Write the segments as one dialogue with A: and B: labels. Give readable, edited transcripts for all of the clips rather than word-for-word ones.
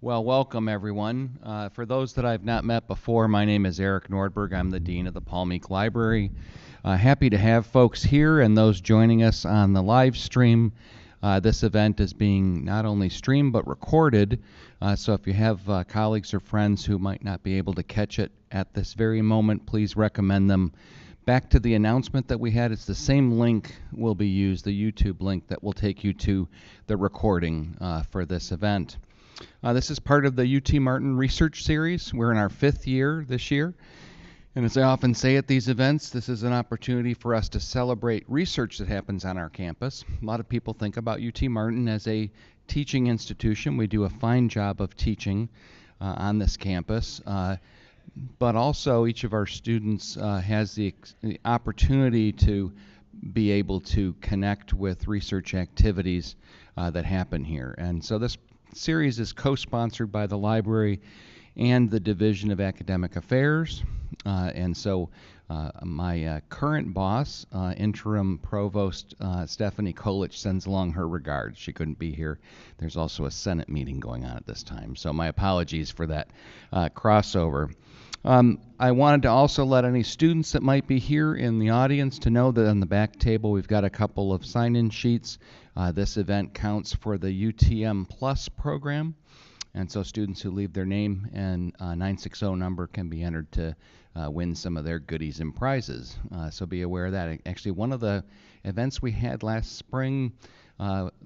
A: Well, welcome everyone. For those that I've not met before, my name is Eric Nordberg. I'm the Dean of the Paul Meek Library. Happy to have folks here and those joining us on the live stream. This event is being not only streamed but recorded, so if you have colleagues or friends who might not be able to catch it at this very moment, please recommend them back to the announcement that we had. It's the same link will be used, the YouTube link that will take you to the recording for this event. This is part of the UT Martin Research Series. We're in our 5th year this year. And as I often say at these events, this is an opportunity for us to celebrate research that happens on our campus. A lot of people think about UT Martin as a teaching institution. We do a fine job of teaching on this campus. But also each of our students has the opportunity to be able to connect with research activities that happen here. And so this series is co-sponsored by the library and the Division of Academic Affairs. And so my current boss, interim provost Stephanie Kolich, sends along her regards. She couldn't be here. There's also a Senate meeting going on at this time, so my apologies for that crossover. I wanted to also let any students that might be here in the audience to know that on the back table we've got a couple of sign-in sheets. This event counts for the UTM Plus program, and so students who leave their name and 960 number can be entered to win some of their goodies and prizes. So be aware of that. Actually, one of the events we had last spring,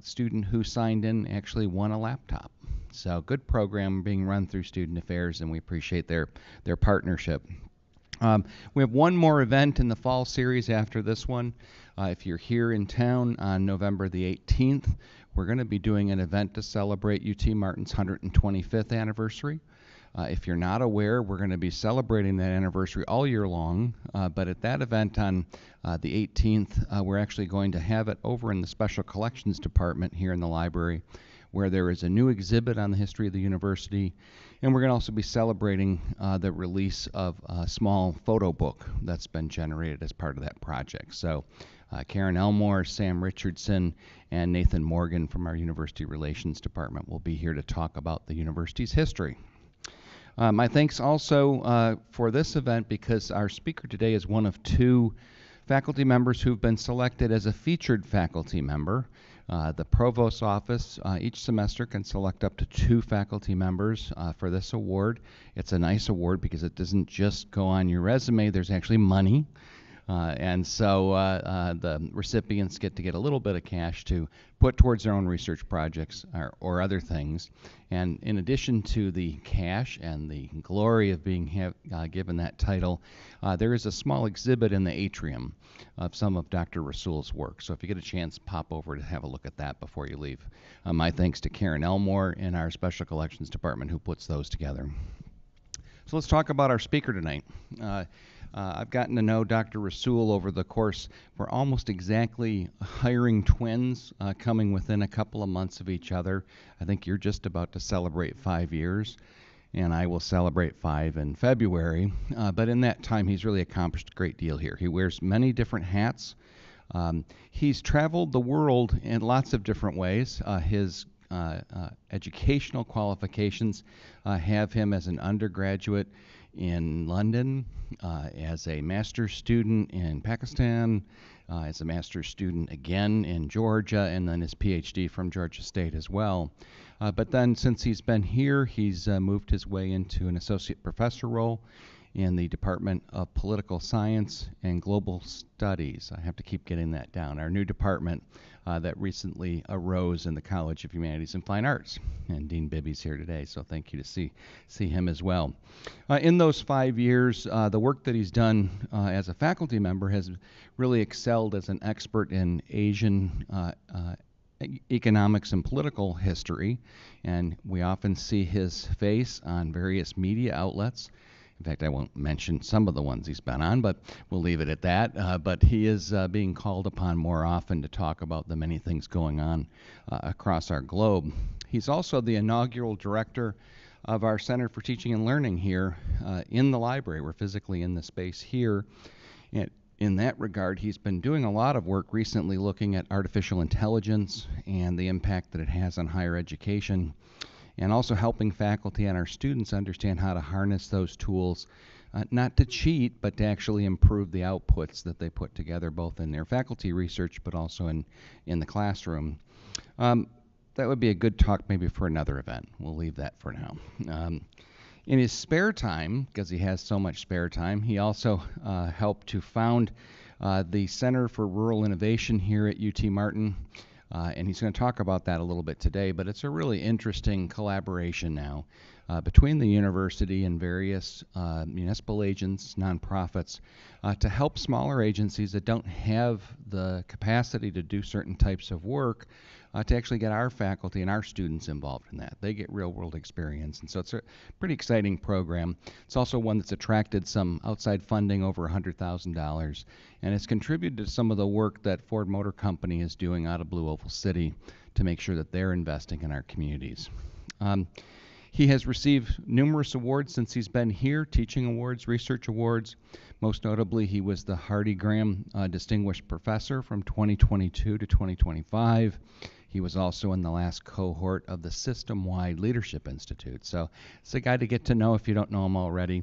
A: student who signed in actually won a laptop. So good program being run through Student Affairs, and we appreciate their partnership. We have one more event in the fall series after this one. If you're here in town on November the 18th, we're going to be doing an event to celebrate UT Martin's 125th anniversary. If you're not aware, we're going to be celebrating that anniversary all year long, but at that event on the 18th, we're actually going to have it over in the Special Collections Department here in the library, where there is a new exhibit on the history of the university, and we're going to also be celebrating the release of a small photo book that's been generated as part of that project. So Karen Elmore, Sam Richardson, and Nathan Morgan from our University Relations Department will be here to talk about the university's history. My thanks also for this event because our speaker today is one of 2 faculty members who've been selected as a featured faculty member. The Provost's office each semester can select up to 2 faculty members for this award. It's a nice award because it doesn't just go on your resume, there's actually money. And so the recipients get to get a little bit of cash to put towards their own research projects or other things. And in addition to the cash and the glory of being given that title, there is a small exhibit in the atrium of some of Dr. Rasool's work. So if you get a chance, pop over to have a look at that before you leave. My thanks to Karen Elmore in our Special Collections Department who puts those together. So let's talk about our speaker tonight. I've gotten to know Dr. Rasool over the course. We're almost exactly hiring twins, coming within a couple of months of each other. I think you're just about to celebrate 5 years, and I will celebrate 5 in February. But in that time, he's really accomplished a great deal here. He wears many different hats. He's traveled the world in lots of different ways. His educational qualifications have him as an undergraduate in London, as a master's student in Pakistan, as a master's student again in Georgia, and then his PhD from Georgia State as well. But then since he's been here, he's moved his way into an associate professor role in the Department of Political Science and Global Studies. I have to keep getting that down. Our new department that recently arose in the College of Humanities and Fine Arts. And Dean Bibby's here today, so thank you to see him as well. In those 5 years, the work that he's done as a faculty member has really excelled as an expert in Asian economics and political history, and we often see his face on various media outlets. In fact, I won't mention some of the ones he's been on, but we'll leave it at that. But he is being called upon more often to talk about the many things going on across our globe. He's also the inaugural director of our Center for Teaching and Learning here in the library. We're physically in the space here. And in that regard, he's been doing a lot of work recently looking at artificial intelligence and the impact that it has on higher education. and also helping faculty and our students understand how to harness those tools, not to cheat, but to actually improve the outputs that they put together, both in their faculty research, but also in the classroom. Um, that would be a good talk maybe for another event. We'll leave that for now. In his spare time, because he has so much spare time, he also helped to found the Center for Rural Innovation here at UT Martin. And he's going to talk about that a little bit today, but it's a really interesting collaboration now between the university and various municipal agents, nonprofits, to help smaller agencies that don't have the capacity to do certain types of work to actually get our faculty and our students involved in that. They get real world experience, and so it's a pretty exciting program. It's also one that's attracted some outside funding, over $100,000, and it's contributed to some of the work that Ford Motor Company is doing out of Blue Oval City to make sure that they're investing in our communities. He has received numerous awards since he's been here, teaching awards, research awards. Most notably, he was the Hardy Graham Distinguished Professor from 2022 to 2025. He was also in the last cohort of the System-Wide Leadership Institute. So it's a guy to get to know if you don't know him already.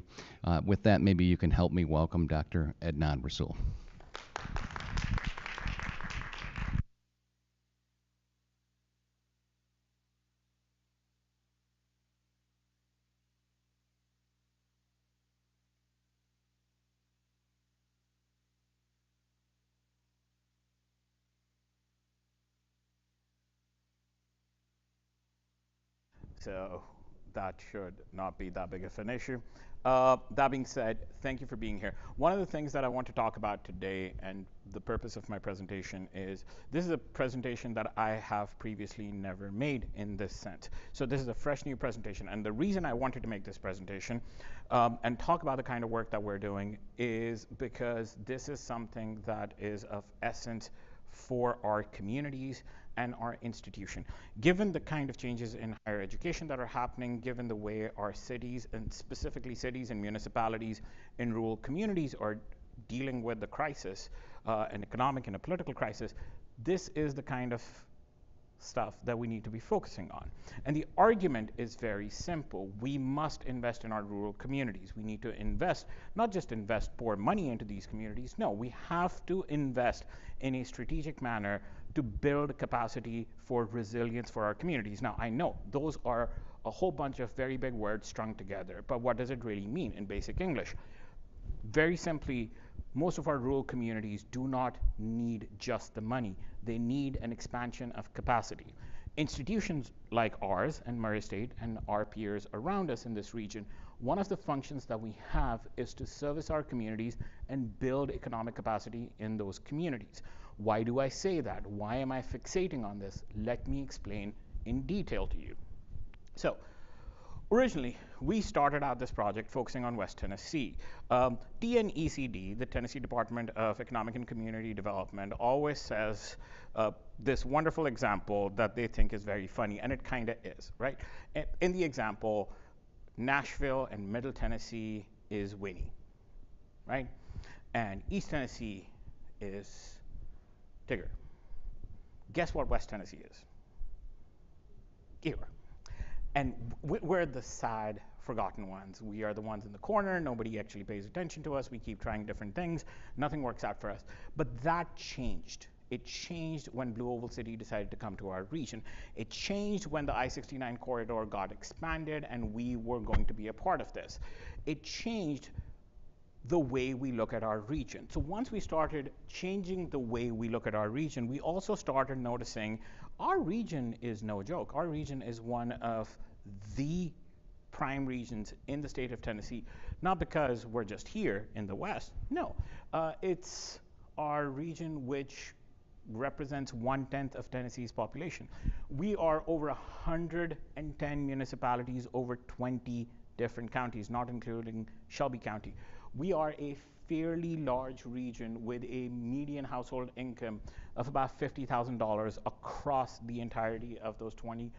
A: With that, maybe you can help me welcome Dr. Adnan Rasool.
B: So that should not be that big of an issue. That being said, thank you for being here. One of the things that I want to talk about today, and the purpose of my presentation, is this is a presentation that I have previously never made in this sense. So this is a fresh new presentation. And the reason I wanted to make this presentation and talk about the kind of work that we're doing is because this is something that is of essence for our communities and our institution. Given the kind of changes in higher education that are happening, given the way our cities, and specifically cities and municipalities in rural communities, are dealing with the crisis, an economic and a political crisis, this is the kind of stuff that we need to be focusing on. And the argument is very simple. We must invest in our rural communities. We need to invest, not just invest more money into these communities. No, we have to invest in a strategic manner to build capacity for resilience for our communities. Now, I know those are a whole bunch of very big words strung together, but what does it really mean in basic English? Very simply, most of our rural communities do not need just the money. They need an expansion of capacity. Institutions like ours and Murray State and our peers around us in this region, one of the functions that we have is to service our communities and build economic capacity in those communities. Why do I say that? Why am I fixating on this? Let me explain in detail to you. So, originally, we started out this project focusing on West Tennessee. TNECD, the Tennessee Department of Economic and Community Development, always says this wonderful example that they think is very funny, and it kind of is, right? In the example, Nashville and Middle Tennessee is Winnie, right? And East Tennessee is Tigger. Guess what West Tennessee is? Eeyore. And we're the sad, forgotten ones. We are the ones in the corner. Nobody actually pays attention to us. We keep trying different things. Nothing works out for us. But that changed. It changed when Blue Oval City decided to come to our region. It changed when the I-69 corridor got expanded and we were going to be a part of this. It changed the way we look at our region. So once we started changing the way we look at our region, we also started noticing our region is no joke. Our region is one of the prime regions in the state of Tennessee, not because we're just here in the West. No, it's our region which represents 1/10 of Tennessee's population. We are over 110 municipalities, over 20 different counties, not including Shelby County. We are a fairly large region with a median household income of about $50,000 across the entirety of those 20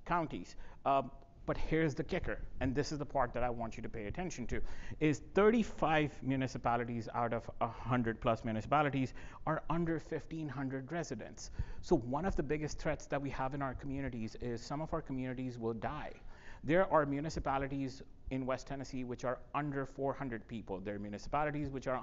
B: counties. But here's the kicker, and this is the part that I want you to pay attention to, is 35 municipalities out of 100 plus municipalities are under 1,500 residents. So one of the biggest threats that we have in our communities is some of our communities will die. There are municipalities in West Tennessee which are under 400 people. There are municipalities which are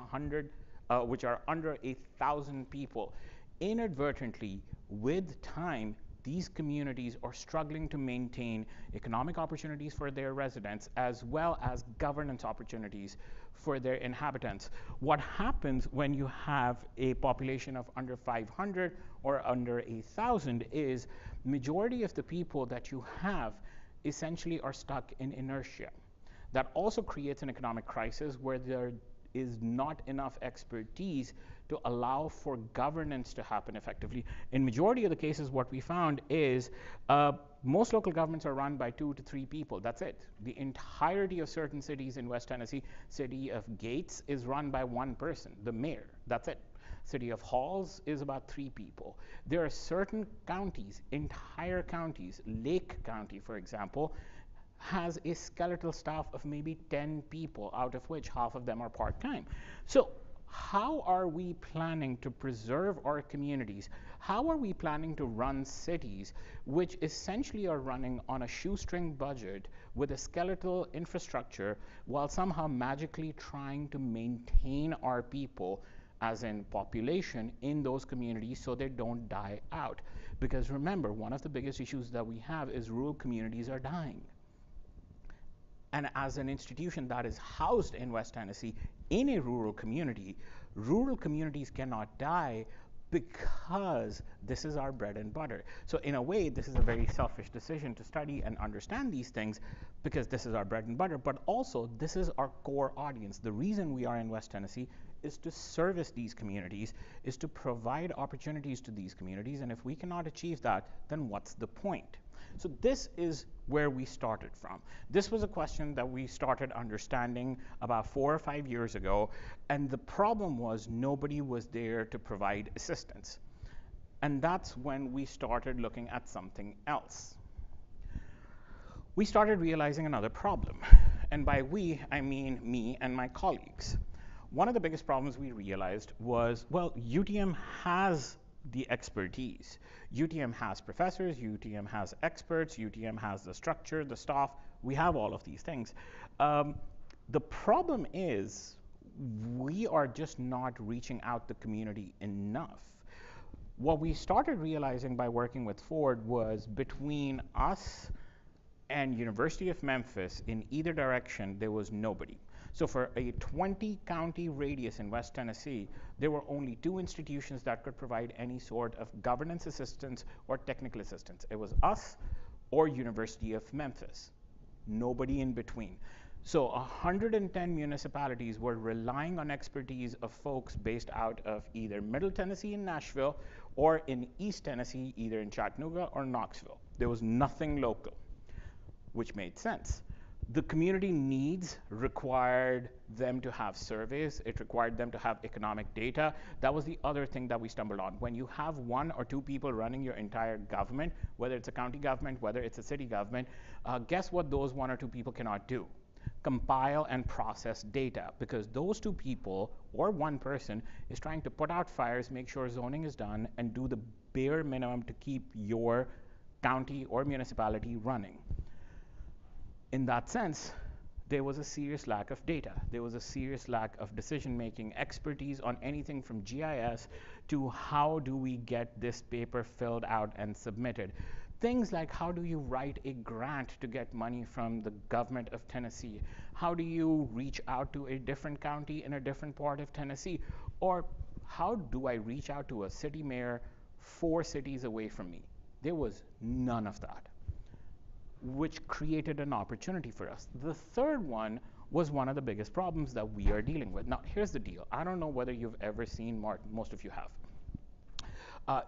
B: which are under 1,000 people. Inadvertently, with time, these communities are struggling to maintain economic opportunities for their residents as well as governance opportunities for their inhabitants. What happens when you have a population of under 500 or under 1,000 is majority of the people that you have essentially are stuck in inertia. That also creates an economic crisis where there is not enough expertise to allow for governance to happen effectively. In majority of the cases, what we found is most local governments are run by 2 to 3 people. That's it. The entirety of certain cities in West Tennessee, city of Gates is run by one person, the mayor. That's it. City of Halls is about 3 people. There are certain counties, entire counties, Lake County, for example, has a skeletal staff of maybe 10 people, out of which half of them are part-time. So how are we planning to preserve our communities? How are we planning to run cities which essentially are running on a shoestring budget with a skeletal infrastructure while somehow magically trying to maintain our people, as in population, in those communities so they don't die out? Because remember, one of the biggest issues that we have is rural communities are dying. And as an institution that is housed in West Tennessee in a rural communities cannot die because this is our bread and butter. So in a way, this is a very selfish decision to study and understand these things because this is our bread and butter, but also this is our core audience. The reason we are in West Tennessee is to service these communities, is to provide opportunities to these communities, and if we cannot achieve that, then what's the point? So this is where we started from. This was a question that we started understanding about 4 or 5 years ago, and the problem was nobody was there to provide assistance. And that's when we started looking at something else. We started realizing another problem, and by we, I mean me and my colleagues. One of the biggest problems we realized was, well, UTM has the expertise. UTM has professors, UTM has experts, UTM has the structure, the staff. We have all of these things. The problem is we are just not reaching out the community enough. What we started realizing by working with Ford was between us and University of Memphis, in either direction, there was nobody. So for a 20-county radius in West Tennessee, there were only 2 institutions that could provide any sort of governance assistance or technical assistance. It was us or University of Memphis. Nobody in between. So 110 municipalities were relying on expertise of folks based out of either Middle Tennessee in Nashville or in East Tennessee, either in Chattanooga or Knoxville. There was nothing local, which made sense. The community needs required them to have surveys. It required them to have economic data. That was the other thing that we stumbled on. When you have 1 or 2 people running your entire government, whether it's a county government, whether it's a city government, guess what those 1 or 2 people cannot do? Compile and process data, because those 2 people or 1 person is trying to put out fires, make sure zoning is done, and do the bare minimum to keep your county or municipality running. In that sense, there was a serious lack of data. There was a serious lack of decision-making expertise on anything from GIS to how do we get this paper filled out and submitted. Things like how do you write a grant to get money from the government of Tennessee? How do you reach out to a different county in a different part of Tennessee? Or how do I reach out to a city mayor 4 cities away from me? There was none of that, which created an opportunity for us. The third one was one of the biggest problems that we are dealing with. Now, here's the deal. I don't know whether you've ever seen Martin. Most of you have.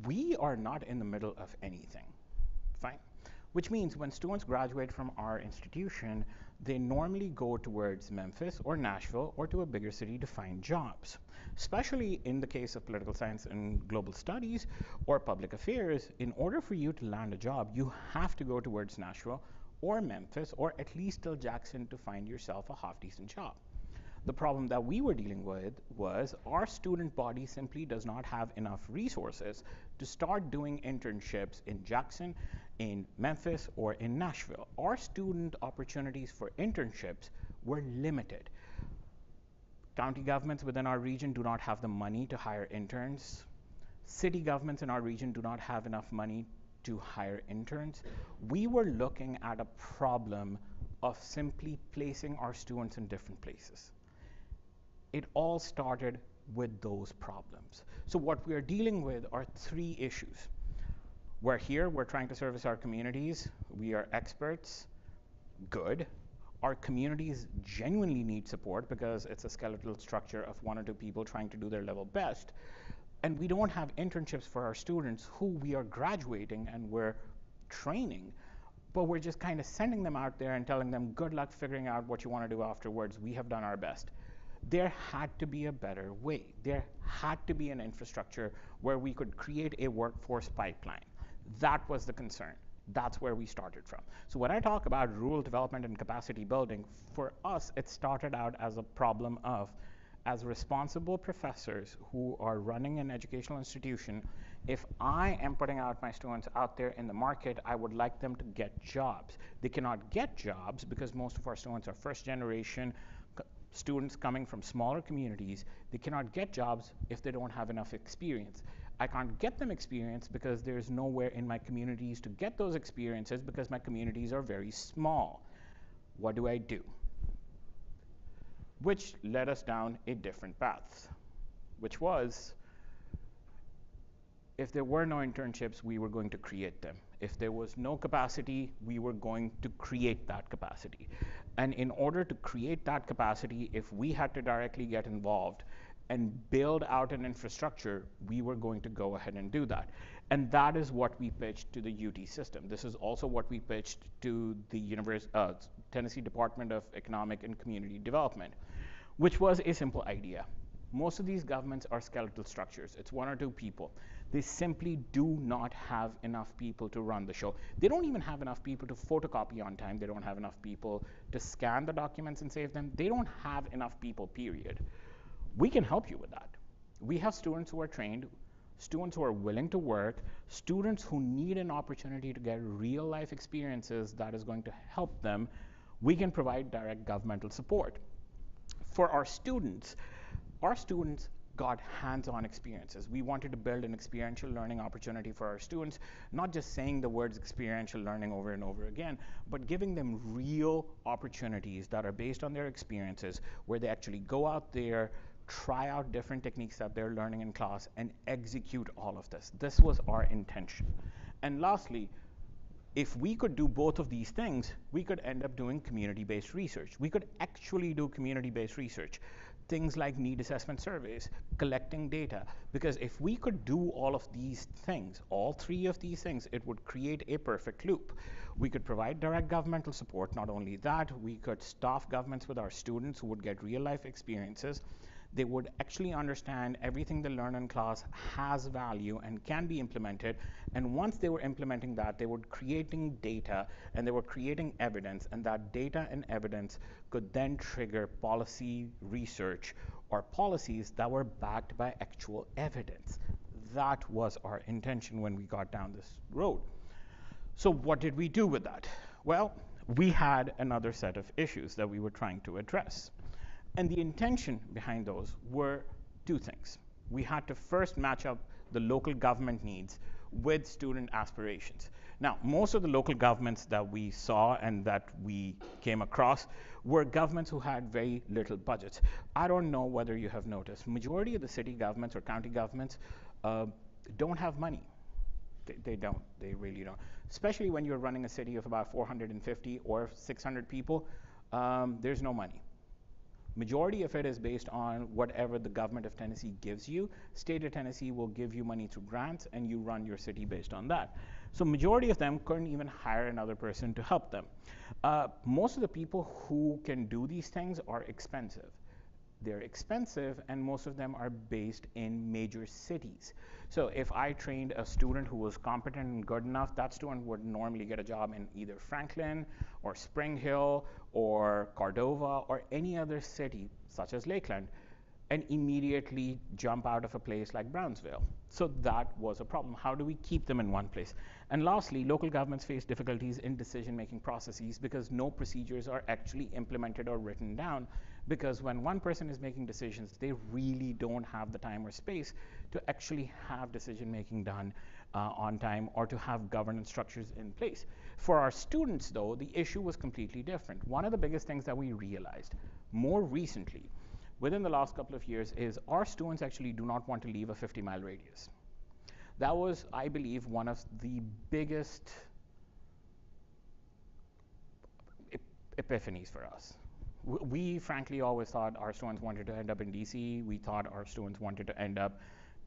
B: We are not in the middle of anything, fine? Which means when students graduate from our institution, they normally go towards Memphis or Nashville or to a bigger city to find jobs. Especially in the case of political science and global studies or public affairs, in order for you to land a job, you have to go towards Nashville or Memphis or at least till Jackson to find yourself a half-decent job. The problem that we were dealing with was our student body simply does not have enough resources to start doing internships in Jackson, in Memphis, or in Nashville. Our student opportunities for internships were limited. County governments within our region do not have the money to hire interns. City governments in our region do not have enough money to hire interns. We were looking at a problem of simply placing our students in different places. It all started with those problems. So what we are dealing with are three issues. We're here, we're trying to service our communities, we are experts, good. Our communities genuinely need support because it's a skeletal structure of one or two people trying to do their level best. And we don't have internships for our students who we are graduating and we're training, but we're just kind of sending them out there and telling them, good luck figuring out what you want to do afterwards. We have done our best. There had to be a better way. There had to be an infrastructure where we could create a workforce pipeline. That was the concern. That's where we started from. So when I talk about rural development and capacity building, for us, it started out as a problem of, as responsible professors who are running an educational institution, if I am putting out my students out there in the market, I would like them to get jobs. They cannot get jobs because most of our students are first generation students coming from smaller communities. They cannot get jobs if they don't have enough experience. I can't get them experience because there's nowhere in my communities to get those experiences because my communities are very small. What do I do? Which led us down a different path, which was, if there were no internships, we were going to create them. If there was no capacity, we were going to create that capacity. And in order to create that capacity, if we had to directly get involved and build out an infrastructure, we were going to go ahead and do that. And that is what we pitched to the UT system. This is also what we pitched to the Tennessee Department of Economic and Community Development, which was a simple idea. Most of these governments are skeletal structures. It's one or two people. They simply do not have enough people to run the show. They don't even have enough people to photocopy on time. They don't have enough people to scan the documents and save them. They don't have enough people, period. We can help you with that. We have students who are trained, students who are willing to work, students who need an opportunity to get real life experiences that is going to help them. We can provide direct governmental support. For our students got hands-on experiences. We wanted to build an experiential learning opportunity for our students, not just saying the words experiential learning over and over again, but giving them real opportunities that are based on their experiences, where they actually go out there, try out different techniques that they're learning in class, and execute all of this. This was our intention. And lastly, if we could do both of these things, we could end up doing community-based research. We could actually do community-based research. Things like need assessment surveys, collecting data. Because if we could do all of these things, all three of these things, it would create a perfect loop. We could provide direct governmental support. Not only that, we could staff governments with our students who would get real-life experiences. They would actually understand everything they learn in class has value and can be implemented. And once they were implementing that, they were creating data and they were creating evidence, and that data and evidence could then trigger policy research or policies that were backed by actual evidence. That was our intention when we got down this road. So what did we do with that? Well, we had another set of issues that we were trying to address. And the intention behind those were two things. We had to first match up the local government needs with student aspirations. Now, most of the local governments that we saw and that we came across were governments who had very little budgets. I don't know whether you have noticed, majority of the city governments or county governments don't have money. They don't, they really don't. Especially when you're running a city of about 450 or 600 people, there's no money. Majority of it is based on whatever the government of Tennessee gives you. State of Tennessee will give you money through grants, and you run your city based on that. So majority of them couldn't even hire another person to help them. Most of the people who can do these things are expensive. they're expensive, and most of them are based in major cities. So if I trained a student who was competent and good enough, that student would normally get a job in either Franklin or Spring Hill or Cordova or any other city such as Lakeland, and immediately jump out of a place like Brownsville. So that was a problem. How do we keep them in one place? And lastly, local governments face difficulties in decision-making processes because no procedures are actually implemented or written down, because when one person is making decisions, they really don't have the time or space to actually have decision-making done on time or to have governance structures in place. For our students, though, the issue was completely different. One of the biggest things that we realized more recently within the last couple of years is our students actually do not want to leave a 50-mile radius. That was, I believe, one of the biggest epiphanies for us. We frankly always thought our students wanted to end up in DC. We thought our students wanted to end up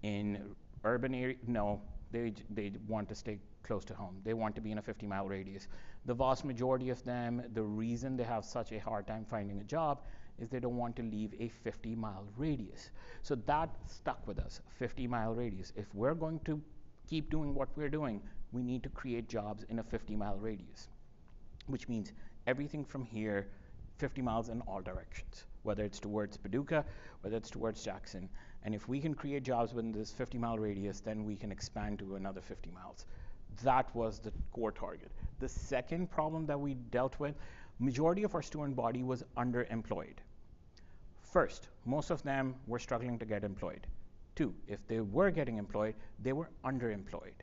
B: in urban area. No, they want to stay close to home. They want to be in a 50-mile radius. The vast majority of them, the reason they have such a hard time finding a job is they don't want to leave a 50-mile radius. So that stuck with us, 50-mile radius. If we're going to keep doing what we're doing, we need to create jobs in a 50-mile radius, which means everything from here, 50 miles in all directions, whether it's towards Paducah, whether it's towards Jackson. And if we can create jobs within this 50-mile radius, then we can expand to another 50 miles. That was the core target. The second problem that we dealt with, majority of our student body was underemployed. First, most of them were struggling to get employed. Two, if they were getting employed, they were underemployed,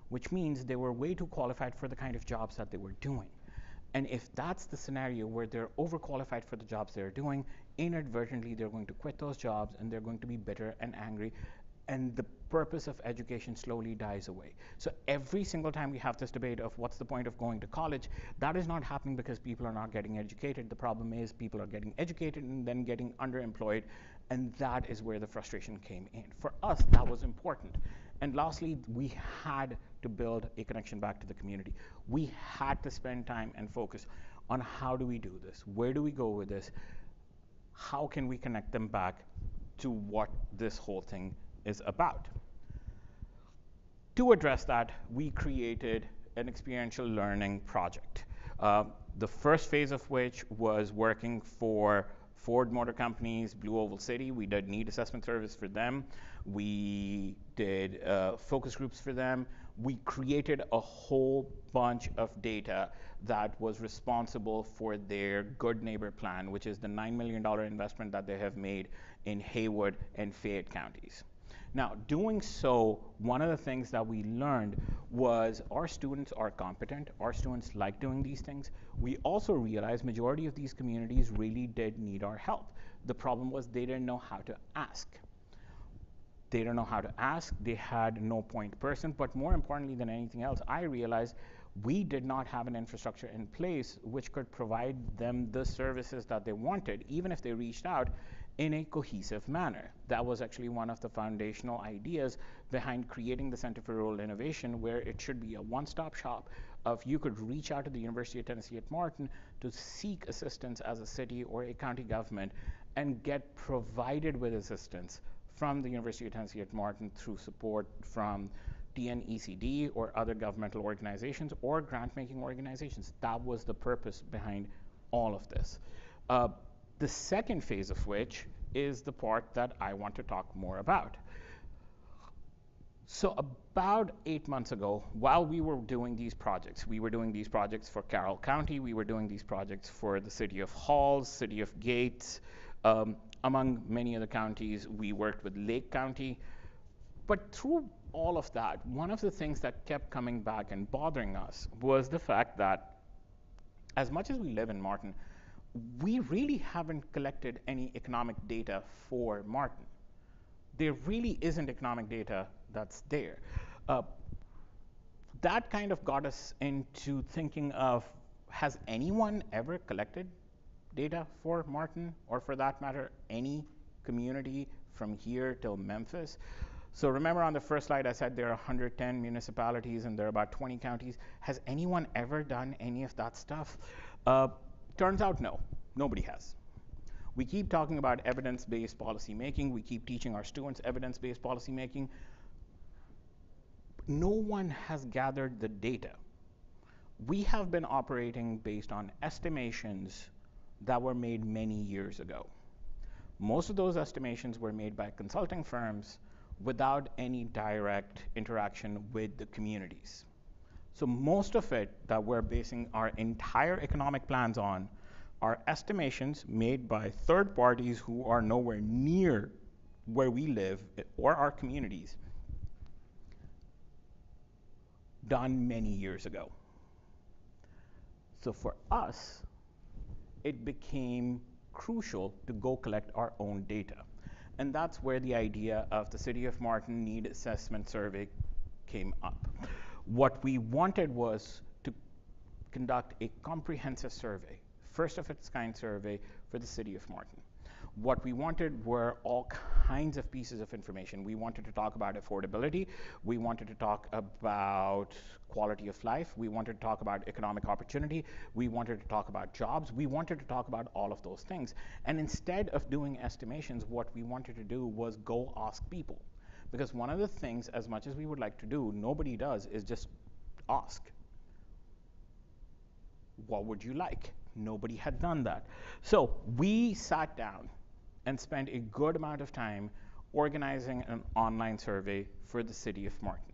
B: which means they were way too qualified for the kind of jobs that they were doing. And if that's the scenario where they're overqualified for the jobs they're doing, inadvertently they're going to quit those jobs and they're going to be bitter and angry, and the purpose of education slowly dies away. So every single time we have this debate of what's the point of going to college, that is not happening because people are not getting educated. The problem is people are getting educated and then getting underemployed, and that is where the frustration came in. For us, that was important. And lastly, we had to build a connection back to the community. We had to spend time and focus on how do we do this? Where do we go with this? How can we connect them back to what this whole thing is about? To address that, we created an experiential learning project. The first phase of which was working for Ford Motor Company's Blue Oval City. We did need assessment service for them. We did focus groups for them. We created a whole bunch of data that was responsible for their Good Neighbor Plan, which is the $9 million investment that they have made in Haywood and Fayette counties. Now, doing so, one of the things that we learned was our students are competent, our students like doing these things. We also realized majority of these communities really did need our help. The problem was they didn't know how to ask. They didn't know how to ask, they had no point person, but more importantly than anything else, I realized we did not have an infrastructure in place which could provide them the services that they wanted, even if they reached out in a cohesive manner. That was actually one of the foundational ideas behind creating the Center for Rural Innovation, where it should be a one-stop shop of you could reach out to the University of Tennessee at Martin to seek assistance as a city or a county government and get provided with assistance from the University of Tennessee at Martin through support from TNECD or other governmental organizations or grant-making organizations. That was the purpose behind all of this. The second phase of which is the part that I want to talk more about. So about 8 months ago, while we were doing these projects, we were doing these projects for Carroll County, we were doing these projects for the city of Halls, city of Gates, among many other counties. We worked with Lake County. But through all of that, one of the things that kept coming back and bothering us was the fact that as much as we live in Martin, we really haven't collected any economic data for Martin. There really isn't economic data that's there. That kind of got us into thinking of, has anyone ever collected data for Martin, or for that matter, any community from here till Memphis? So remember on the first slide I said there are 110 municipalities and there are about 20 counties. Has anyone ever done any of that stuff? Turns out no, nobody has. We keep talking about evidence-based policy making. We keep teaching our students evidence-based policy making. No one has gathered the data. We have been operating based on estimations that were made many years ago. Most of those estimations were made by consulting firms without any direct interaction with the communities. So most of it that we're basing our entire economic plans on are estimations made by third parties who are nowhere near where we live or our communities, done many years ago. So for us, it became crucial to go collect our own data. And that's where the idea of the City of Martin Need Assessment Survey came up. What we wanted was to conduct a comprehensive survey, first of its kind survey for the City of Martin. What we wanted were all kinds of pieces of information. We wanted to talk about affordability. We wanted to talk about quality of life. We wanted to talk about economic opportunity. We wanted to talk about jobs. We wanted to talk about all of those things. And instead of doing estimations, what we wanted to do was go ask people. Because one of the things, as much as we would like to do, nobody does, is just ask. What would you like? Nobody had done that. So we sat down and spent a good amount of time organizing an online survey for the City of Martin.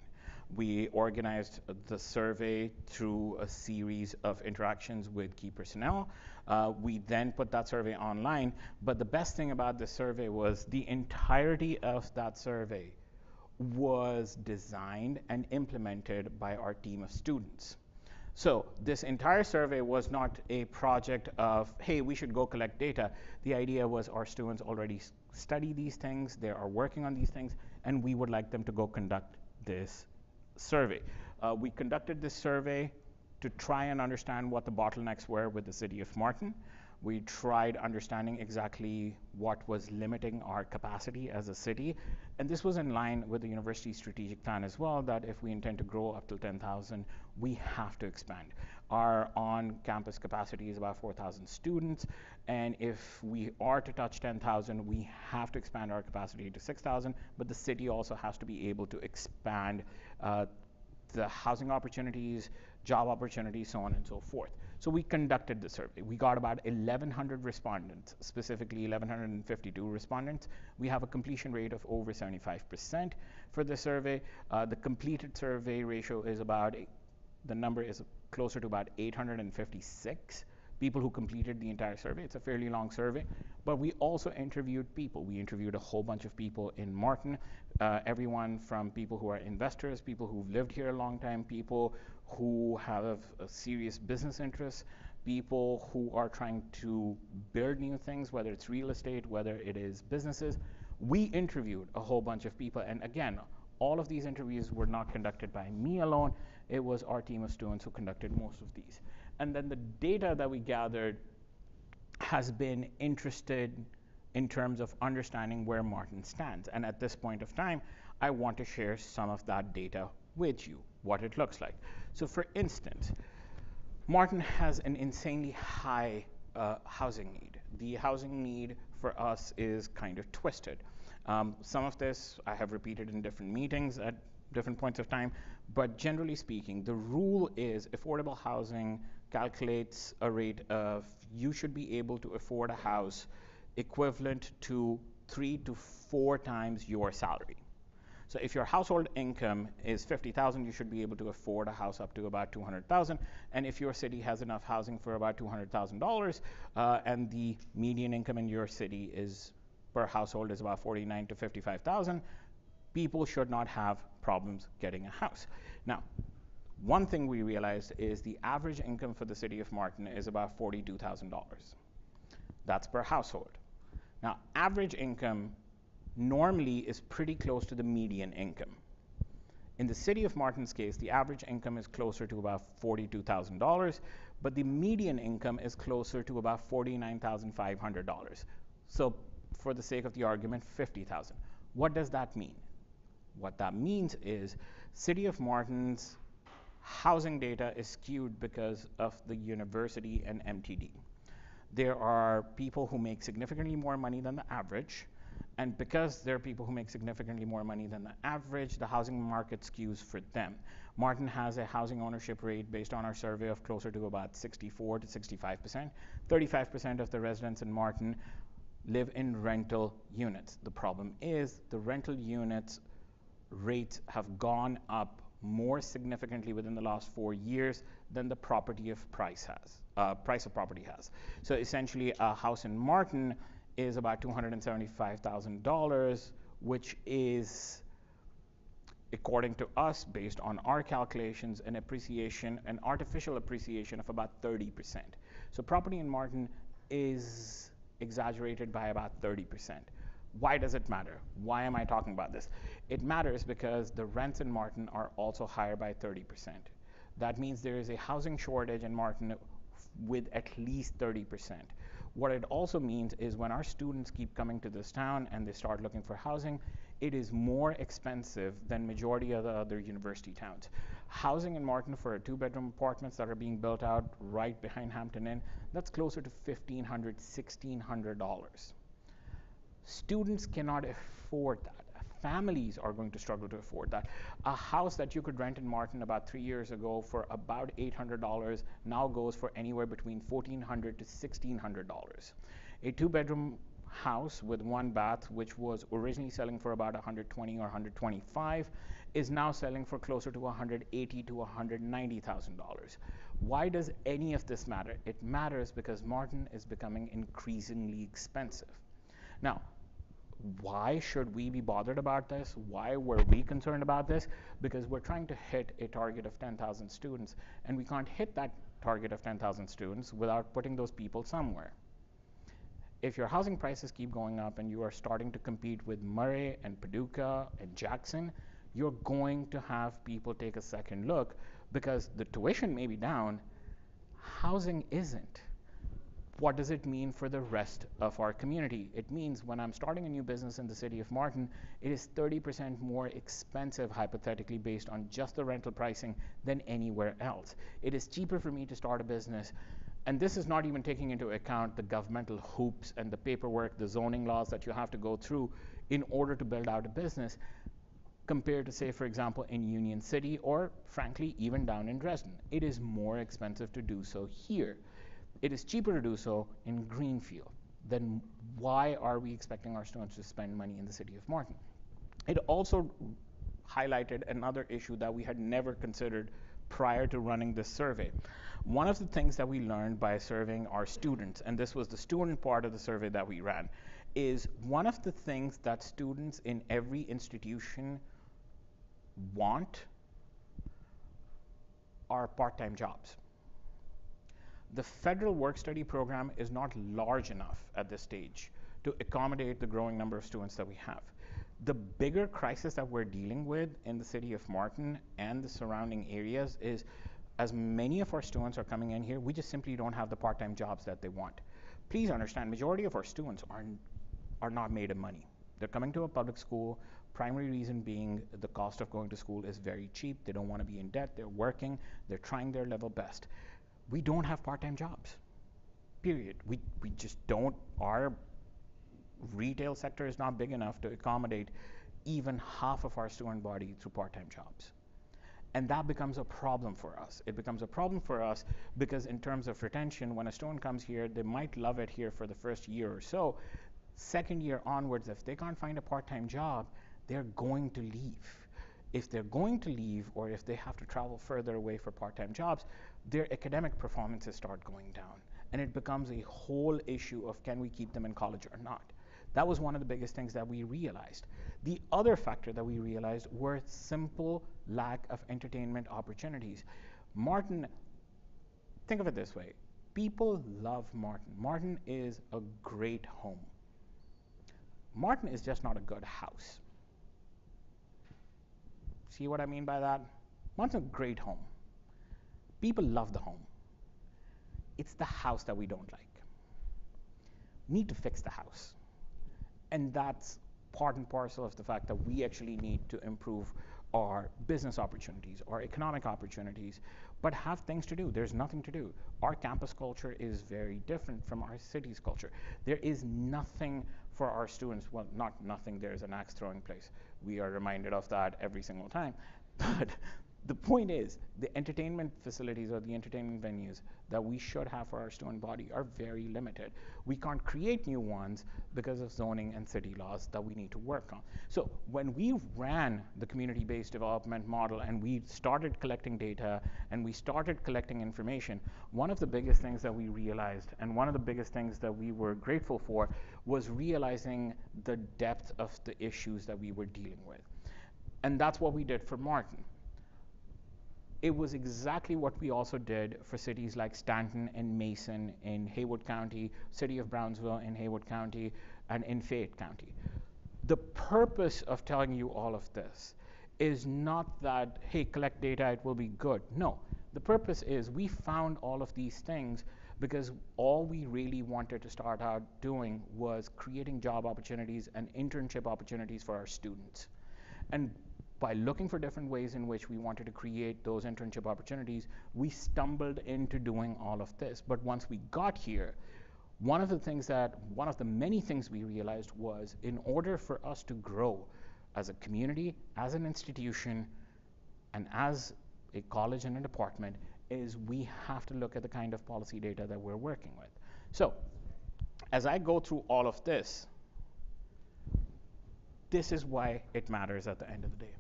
B: We organized the survey through a series of interactions with key personnel. We then put that survey online, but the best thing about this survey was the entirety of that survey was designed and implemented by our team of students. So this entire survey was not a project of, hey, we should go collect data. The idea was our students already study these things, they are working on these things, and we would like them to go conduct this survey. We conducted this survey to try and understand what the bottlenecks were with the City of Martin. We tried understanding exactly what was limiting our capacity as a city. And this was in line with the university's strategic plan as well, that if we intend to grow up to 10,000, we have to expand. Our on-campus capacity is about 4,000 students. And if we are to touch 10,000, we have to expand our capacity to 6,000. But the city also has to be able to expand the housing opportunities, job opportunities, so on and so forth. So we conducted the survey. We got about 1,100 respondents, specifically 1,152 respondents. We have a completion rate of over 75% for the survey. The completed survey ratio is about, the number is closer to about 856 people who completed the entire survey. It's a fairly long survey, but we also interviewed people. We interviewed a whole bunch of people in Martin, everyone from people who are investors, people who've lived here a long time, people who have a serious business interests, people who are trying to build new things, whether it's real estate, whether it is businesses. We interviewed a whole bunch of people, and again, all of these interviews were not conducted by me alone. It was our team of students who conducted most of these. And then the data that we gathered has been interested in terms of understanding where Martin stands. And at this point of time, I want to share some of that data with you, what it looks like. So for instance, Martin has an insanely high housing need. The housing need for us is kind of twisted. Some of this I have repeated in different meetings at different points of time, but generally speaking, the rule is affordable housing calculates a rate of, you should be able to afford a house equivalent to 3 to 4 times your salary. So if your household income is 50,000, you should be able to afford a house up to about 200,000. And if your city has enough housing for about $200,000, and the median income in your city is per household is about 49 to 55,000, people should not have problems getting a house. Now, one thing we realized is the average income for the City of Martin is about $42,000. That's per household. Now, average income normally is pretty close to the median income. In the City of Martin's case, the average income is closer to about $42,000, but the median income is closer to about $49,500. So for the sake of the argument, 50,000. What does that mean? What that means is City of Martin's housing data is skewed because of the university and MTD. There are people who make significantly more money than the average. And because there are people who make significantly more money than the average, the housing market skews for them. Martin has a housing ownership rate based on our survey of closer to about 64 to 65%. 35% of the residents in Martin live in rental units. The problem is the rental units rates have gone up more significantly within the last 4 years than the price of property has. So essentially, a house in Martin is about $275,000, which is, according to us, based on our calculations, an artificial appreciation of about 30%. So property in Martin is exaggerated by about 30%. Why does it matter? Why am I talking about this? It matters because the rents in Martin are also higher by 30%. That means there is a housing shortage in Martin with at least 30%. What it also means is when our students keep coming to this town and they start looking for housing, it is more expensive than majority of the other university towns. Housing in Martin for two-bedroom apartments that are being built out right behind Hampton Inn, that's closer to $1,500, $1,600. Students cannot afford that. Families are going to struggle to afford that. A house that you could rent in Martin about 3 years ago for about $800 now goes for anywhere between $1,400 to $1,600. A two-bedroom house with one bath, which was originally selling for about $120,000 or $125,000, is now selling for closer to $180,000 to $190,000. Why does any of this matter? It matters because Martin is becoming increasingly expensive. Now, why should we be bothered about this? Why were we concerned about this? Because we're trying to hit a target of 10,000 students, and we can't hit that target of 10,000 students without putting those people somewhere. If your housing prices keep going up and you are starting to compete with Murray and Paducah and Jackson, you're going to have people take a second look because the tuition may be down, housing isn't. What does it mean for the rest of our community? It means when I'm starting a new business in the city of Martin, it is 30% more expensive, hypothetically, based on just the rental pricing than anywhere else. It is cheaper for me to start a business, and this is not even taking into account the governmental hoops and the paperwork, the zoning laws that you have to go through in order to build out a business, compared to, say, for example, in Union City or, frankly, even down in Dresden. It is more expensive to do so here. It is cheaper to do so in Greenfield. Then why are we expecting our students to spend money in the city of Martin? It also highlighted another issue that we had never considered prior to running this survey. One of the things that we learned by surveying our students, and this was the student part of the survey that we ran, is one of the things that students in every institution want are part-time jobs. The federal work-study program is not large enough at this stage to accommodate the growing number of students that we have. The bigger crisis that we're dealing with in the city of Martin and the surrounding areas is, as many of our students are coming in here, we just simply don't have the part-time jobs that they want. Please understand, majority of our students are not made of money. They're coming to a public school, primary reason being the cost of going to school is very cheap. They don't want to be in debt. They're working. They're trying their level best. We don't have part-time jobs, period. We just don't. Our retail sector is not big enough to accommodate even half of our student body through part-time jobs. And that becomes a problem for us. It becomes a problem for us because in terms of retention, when a student comes here, they might love it here for the first year or so. Second year onwards, if they can't find a part-time job, they're going to leave. If they're going to leave or if they have to travel further away for part-time jobs, their academic performances start going down. And it becomes a whole issue of can we keep them in college or not. That was one of the biggest things that we realized. The other factor that we realized were simple lack of entertainment opportunities. Martin, think of it this way. People love Martin. Martin is a great home. Martin is just not a good house. See what I mean by that? Martin's a great home. People love the home. It's the house that we don't like. We need to fix the house. And that's part and parcel of the fact that we actually need to improve or business opportunities or economic opportunities, but have things to do. There's nothing to do. Our campus culture is very different from our city's culture. There is nothing for our students. Well, not nothing, there's an axe throwing place. We are reminded of that every single time. But the point is, the entertainment facilities or the entertainment venues that we should have for our student body are very limited. We can't create new ones because of zoning and city laws that we need to work on. So when we ran the community-based development model and we started collecting data and we started collecting information, one of the biggest things that we realized and one of the biggest things that we were grateful for was realizing the depth of the issues that we were dealing with. And that's what we did for Martin. It was exactly what we also did for cities like Stanton and Mason in Haywood County, City of Brownsville in Haywood County, and in Fayette County. The purpose of telling you all of this is not that, hey, collect data, it will be good. No, the purpose is we found all of these things because all we really wanted to start out doing was creating job opportunities and internship opportunities for our students. And by looking for different ways in which we wanted to create those internship opportunities, we stumbled into doing all of this. But once we got here, one of the many things we realized was in order for us to grow as a community, as an institution, and as a college and a department, is we have to look at the kind of policy data that we're working with. So as I go through all of this, this is why it matters at the end of the day.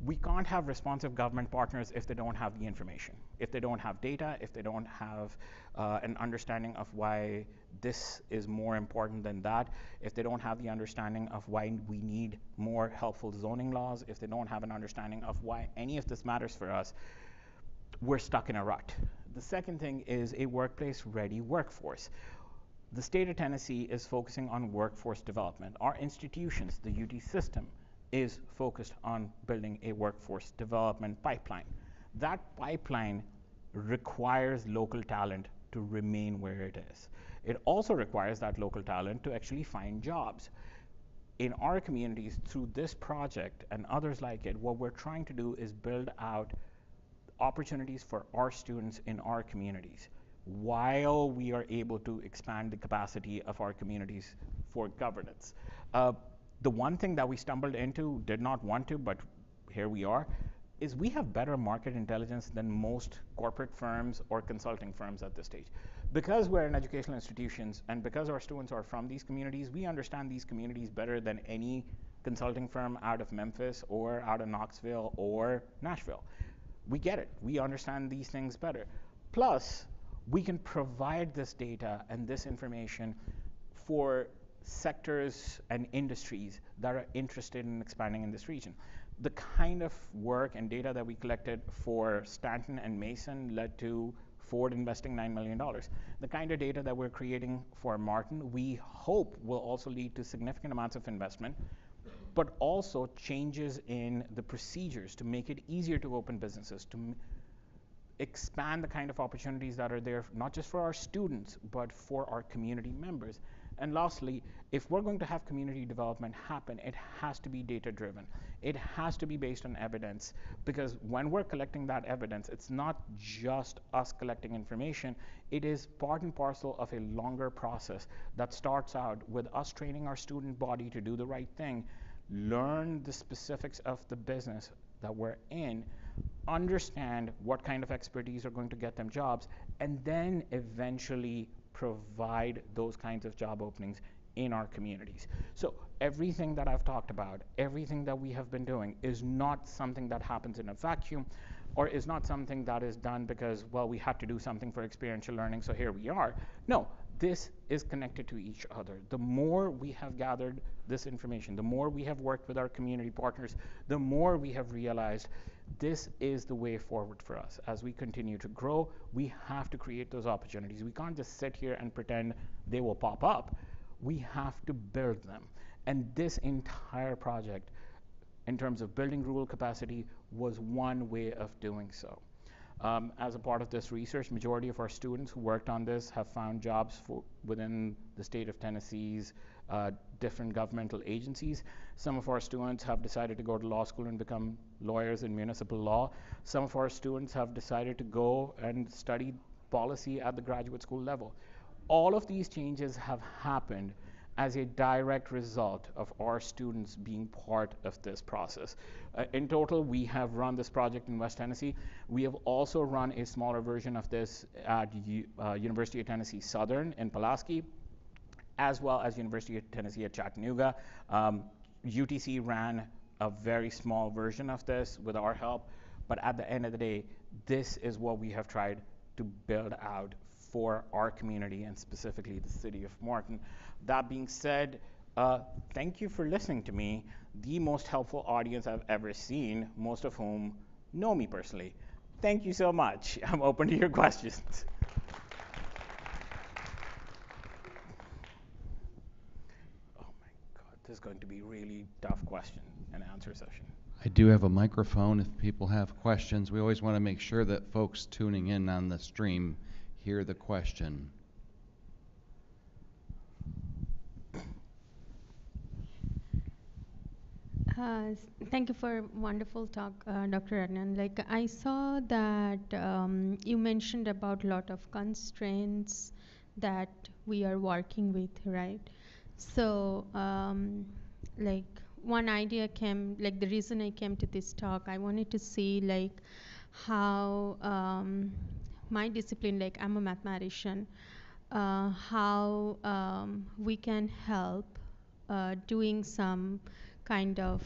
B: We can't have responsive government partners if they don't have the information, if they don't have data, if they don't have an understanding of why this is more important than that, if they don't have the understanding of why we need more helpful zoning laws, if they don't have an understanding of why any of this matters for us, we're stuck in a rut. The second thing is a workplace-ready workforce. The state of Tennessee is focusing on workforce development. Our institutions, the UT system, is focused on building a workforce development pipeline. That pipeline requires local talent to remain where it is. It also requires that local talent to actually find jobs. In our communities, through this project and others like it, what we're trying to do is build out opportunities for our students in our communities while we are able to expand the capacity of our communities for governance. The one thing that we stumbled into, did not want to, but here we are, is we have better market intelligence than most corporate firms or consulting firms at this stage. Because we're in educational institutions and because our students are from these communities, we understand these communities better than any consulting firm out of Memphis or out of Knoxville or Nashville. We get it. We understand these things better. Plus, we can provide this data and this information for sectors and industries that are interested in expanding in this region. The kind of work and data that we collected for Stanton and Mason led to Ford investing $9 million. The kind of data that we're creating for Martin, we hope will also lead to significant amounts of investment, but also changes in the procedures to make it easier to open businesses, to expand the kind of opportunities that are there, not just for our students, but for our community members. And lastly, if we're going to have community development happen, it has to be data-driven. It has to be based on evidence, because when we're collecting that evidence, it's not just us collecting information. It is part and parcel of a longer process that starts out with us training our student body to do the right thing, learn the specifics of the business that we're in, understand what kind of expertise are going to get them jobs, and then eventually provide those kinds of job openings in our communities. So everything that I've talked about, everything that we have been doing is not something that happens in a vacuum, or is not something that is done because, well, we had to do something for experiential learning, so here we are. No, this is connected to each other. The more we have gathered this information, the more we have worked with our community partners, the more we have realized this is the way forward for us. As we continue to grow, we have to create those opportunities. We can't just sit here and pretend they will pop up. We have to build them. And this entire project, in terms of building rural capacity, was one way of doing so. As a part of this research, majority of our students who worked on this have found jobs within the state of Tennessee's different governmental agencies. Some of our students have decided to go to law school and become lawyers in municipal law. Some of our students have decided to go and study policy at the graduate school level. All of these changes have happened as a direct result of our students being part of this process. In total, we have run this project in West Tennessee. We have also run a smaller version of this at University of Tennessee Southern in Pulaski, as well as University of Tennessee at Chattanooga. UTC ran a very small version of this with our help, but at the end of the day, this is what we have tried to build out for our community and specifically the city of Morton. That being said, thank you for listening to me, the most helpful audience I've ever seen, most of whom know me personally. Thank you so much. I'm open to your questions. Oh my God, this is going to be a really tough question and answer session.
A: I do have a microphone if people have questions. We always want to make sure that folks tuning in on the stream hear the question.
C: Thank you for wonderful talk, Dr. Adnan. Like I saw that you mentioned about a lot of constraints that we are working with, right? So, like one idea came, like the reason I came to this talk, I wanted to see like how my discipline, like I'm a mathematician, how we can help doing some kind of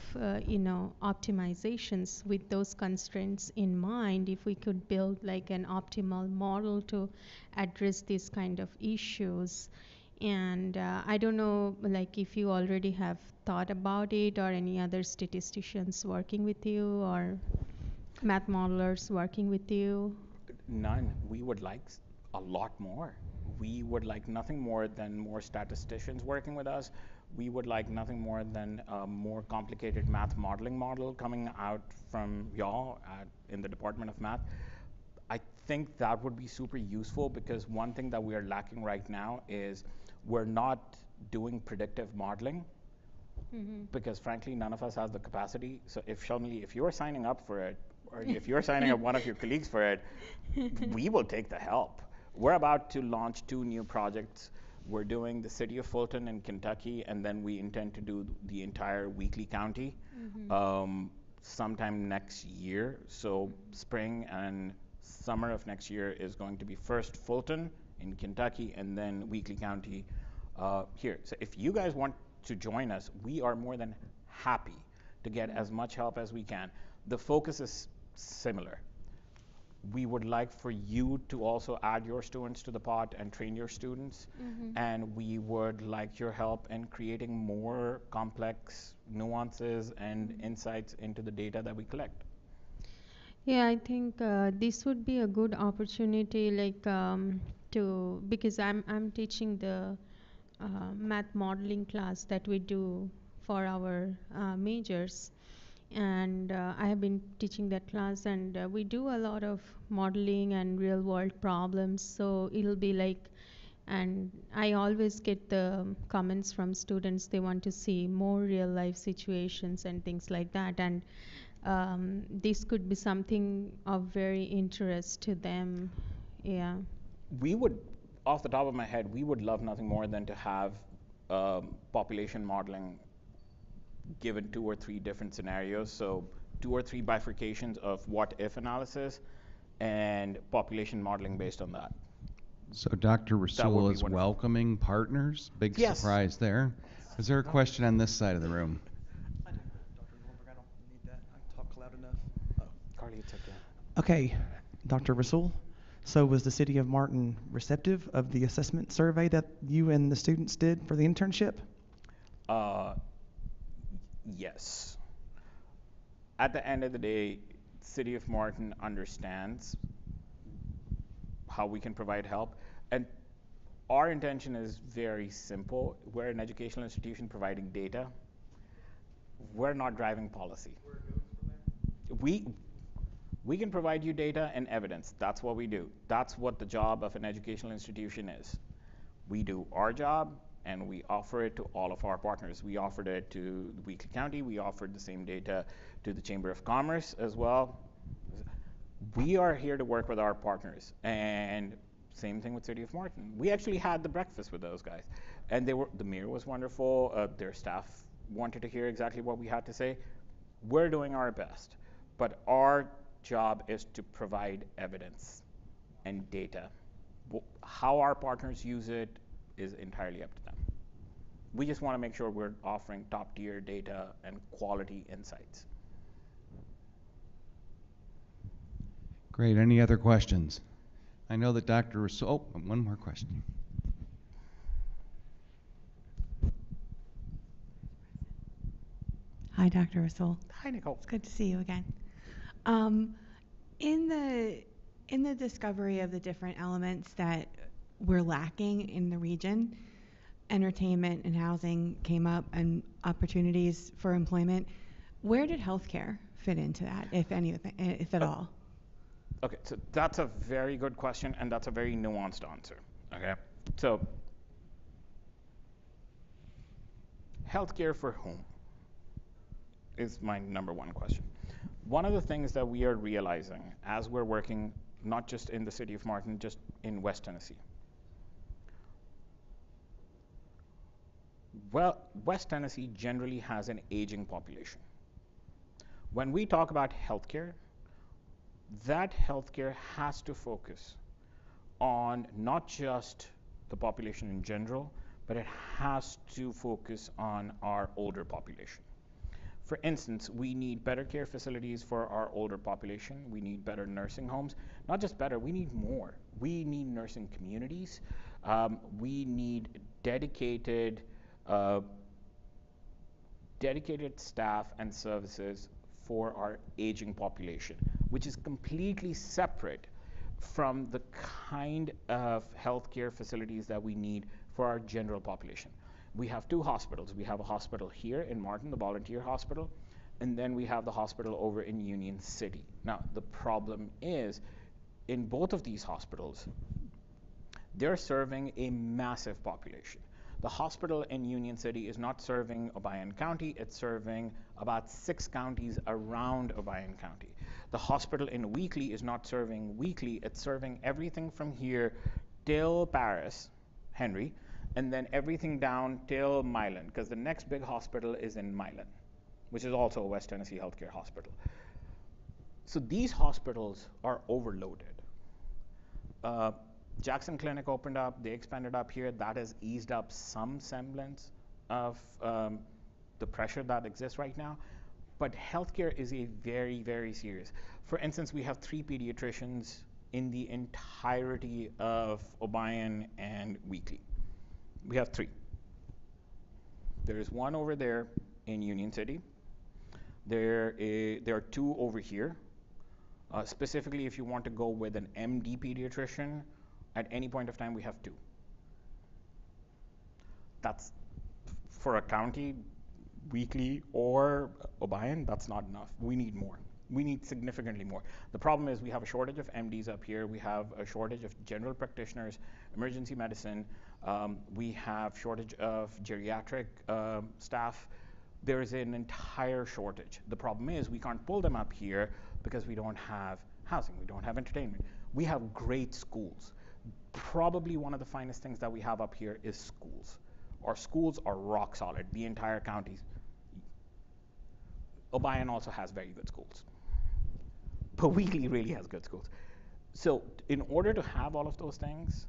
C: optimizations with those constraints in mind. If we could build like an optimal model to address these kind of issues. And I don't know like if you already have thought about it or any other statisticians working with you or math modelers working with you.
B: None. We would like a lot more. We would like nothing more than more statisticians working with us. We would like nothing more than a more complicated math modeling model coming out from y'all in the Department of Math. I think that would be super useful because one thing that we are lacking right now is we're not doing predictive modeling because frankly, none of us has the capacity. So if Shalmili, if you're signing up for it, or if you're signing up one of your colleagues for it, we will take the help. We're about to launch 2 new projects. We're doing the city of Fulton in Kentucky, and then we intend to do the entire Weakley County sometime next year. So spring and summer of next year is going to be first Fulton in Kentucky, and then Weakley County here. So if you guys want to join us, we are more than happy to get as much help as we can. The focus is similar. We would like for you to also add your students to the pot and train your students. And we would like your help in creating more complex nuances and insights into the data that we collect.
C: Yeah, I think this would be a good opportunity, like to because I'm teaching the math modeling class that we do for our majors, and I have been teaching that class, and we do a lot of modeling and real world problems. So it'll be like, and I always get the comments from students, they want to see more real life situations and things like that, and this could be something of very interest to them. Yeah.
B: We would, off the top of my head, we would love nothing more than to have population modeling given 2 or 3 different scenarios. So 2 or 3 bifurcations of what if analysis and population modeling based on that.
A: So Dr. Rasool is
B: wonderful.
A: welcoming partners. Big
B: Yes.
A: surprise there. Is there a question on this side of the room?
D: I do. Dr. Norberg, I don't need that. I can talk loud enough. Oh.
B: Carly, it's okay.
D: Okay, Dr. Rasool. So was the city of Martin receptive of the assessment survey that you and the students did for the internship?
B: Yes. At the end of the day, city of Martin understands how we can provide help. And our intention is very simple. We're an educational institution providing data. We're not driving policy. We We can provide you data and evidence. That's what we do. That's what the job of an educational institution is. We do our job, and we offer it to all of our partners. We offered it to the Weakley County. We offered the same data to the Chamber of Commerce as well. We are here to work with our partners, and same thing with City of Martin. We actually had the breakfast with those guys, and the mayor was wonderful. Their staff wanted to hear exactly what we had to say. We're doing our best, but our job is to provide evidence and data. How our partners use it is entirely up to them. We just want to make sure we're offering top tier data and quality insights.
A: Great. Any other questions? I know that Dr. Rasool, one more question.
E: Hi, Dr. Rasool.
B: Hi, Nicole.
E: It's good to see you again. In the discovery of the different elements that we're lacking in the region, entertainment and housing came up, and opportunities for employment. Where did healthcare fit into that, if anything, if at all?
B: Okay, so that's a very good question, and that's a very nuanced answer. Okay, so healthcare for whom is my number one question. One of the things that we are realizing as we're working, not just in the city of Martin, just in West Tennessee. Well, West Tennessee generally has an aging population. When we talk about healthcare, that healthcare has to focus on not just the population in general, but it has to focus on our older population. For instance, we need better care facilities for our older population. We need better nursing homes. Not just better, we need more. We need nursing communities. We need dedicated staff and services for our aging population, which is completely separate from the kind of healthcare facilities that we need for our general population. We have two hospitals. We have a hospital here in Martin, the volunteer hospital, and then we have the hospital over in Union City. Now, the problem is, in both of these hospitals, they're serving a massive population. The hospital in Union City is not serving Obion County, it's serving about 6 counties around Obion County. The hospital in Weakley is not serving Weakley, it's serving everything from here till Paris, Henry, and then everything down till Milan, because the next big hospital is in Milan, which is also a West Tennessee healthcare hospital. So these hospitals are overloaded. Jackson Clinic opened up, they expanded up here. That has eased up some semblance of the pressure that exists right now. But healthcare is a very, very serious. For instance, we have 3 pediatricians in the entirety of Obion and Weakley. We have 3. There is 1 over there in Union City. There are 2 over here. Specifically, if you want to go with an MD pediatrician, at any point of time, we have 2. That's, for a county, Weakley or Obion, that's not enough. We need more. We need significantly more. The problem is we have a shortage of MDs up here. We have a shortage of general practitioners, emergency medicine. We have shortage of geriatric staff. There is an entire shortage. The problem is we can't pull them up here because we don't have housing. We don't have entertainment. We have great schools. Probably one of the finest things that we have up here is schools. Our schools are rock solid, the entire county. Obion also has very good schools. But Weakley really has good schools. So in order to have all of those things,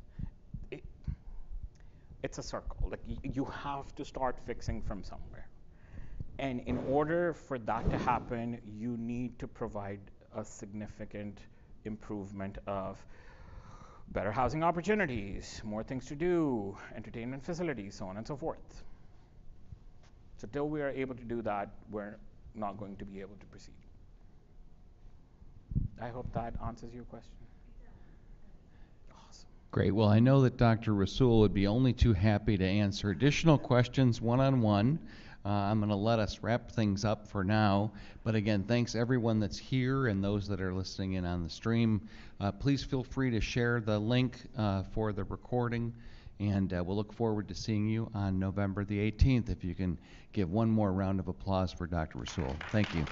B: it's a circle. Like you have to start fixing from somewhere. And in order for that to happen, you need to provide a significant improvement of better housing opportunities, more things to do, entertainment facilities, so on and so forth. So till we are able to do that, we're not going to be able to proceed. I hope that answers your question. Awesome.
A: Great. Well, I know that Dr. Rasool would be only too happy to answer additional questions one-on-one. I'm going to let us wrap things up for now. But again, thanks everyone that's here and those that are listening in on the stream. Please feel free to share the link for the recording, and we'll look forward to seeing you on November the 18th. If you can give one more round of applause for Dr. Rasool. Thank you.